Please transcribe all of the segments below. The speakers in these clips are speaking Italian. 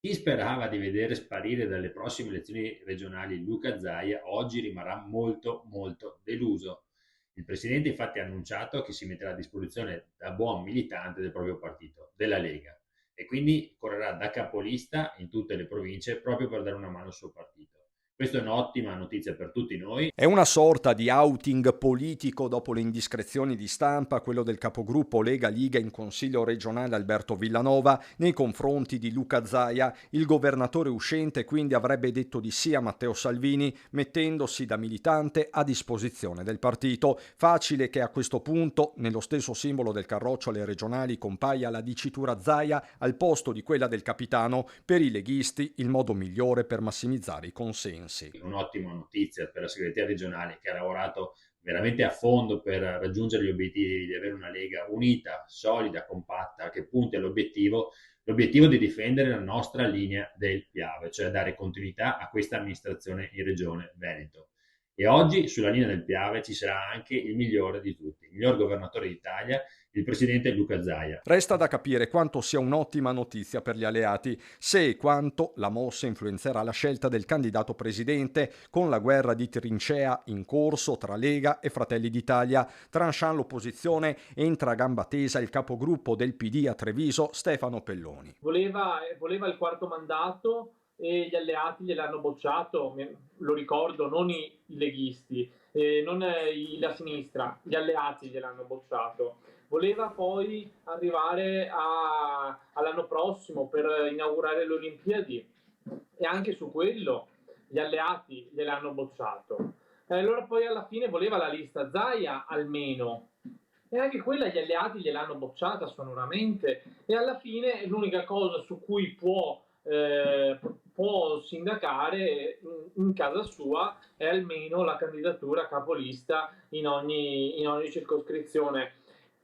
Chi sperava di vedere sparire dalle prossime elezioni regionali Luca Zaia oggi rimarrà molto molto deluso. Il presidente infatti ha annunciato che si metterà a disposizione da buon militante del proprio partito, della Lega, e quindi correrà da capolista in tutte le province proprio per dare una mano al suo partito. Questa è un'ottima notizia per tutti noi. È una sorta di outing politico dopo le indiscrezioni di stampa, quello del capogruppo Lega-Liga in Consiglio regionale Alberto Villanova nei confronti di Luca Zaia. Il governatore uscente quindi avrebbe detto di sì a Matteo Salvini, mettendosi da militante a disposizione del partito. Facile che a questo punto, nello stesso simbolo del carroccio alle regionali, compaia la dicitura Zaia al posto di quella del capitano, per i leghisti il modo migliore per massimizzare i consensi. Un'ottima notizia per la segreteria regionale che ha lavorato veramente a fondo per raggiungere gli obiettivi di avere una Lega unita, solida, compatta, che punti l'obiettivo di difendere la nostra linea del Piave, cioè dare continuità a questa amministrazione in Regione Veneto. E oggi sulla linea del Piave ci sarà anche il migliore di tutti, il miglior governatore d'Italia, il presidente Luca Zaia. Resta da capire quanto sia un'ottima notizia per gli alleati, se e quanto la mossa influenzerà la scelta del candidato presidente, con la guerra di trincea in corso tra Lega e Fratelli d'Italia. Tranchant l'opposizione, entra a gamba tesa il capogruppo del PD a Treviso, Stefano Pelloni. Voleva il quarto mandato e gli alleati gliel'hanno bocciato, lo ricordo, non i leghisti, non la sinistra, gli alleati gliel'hanno bocciato. Voleva poi arrivare all'anno prossimo per inaugurare le Olimpiadi e anche su quello gli alleati gliel'hanno bocciato. E allora poi alla fine voleva la lista Zaia almeno, e anche quella gli alleati gliel'hanno bocciata sonoramente, e alla fine l'unica cosa su cui può sindacare in casa sua è almeno la candidatura a capolista in ogni circoscrizione.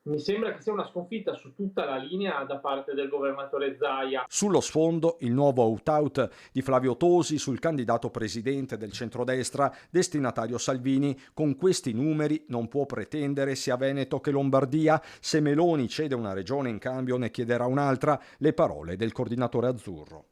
Mi sembra che sia una sconfitta su tutta la linea da parte del governatore Zaia. Sullo sfondo il nuovo out-out di Flavio Tosi sul candidato presidente del centrodestra, destinatario Salvini. Con questi numeri non può pretendere sia Veneto che Lombardia. Se Meloni cede una regione in cambio ne chiederà un'altra. Le parole del coordinatore azzurro.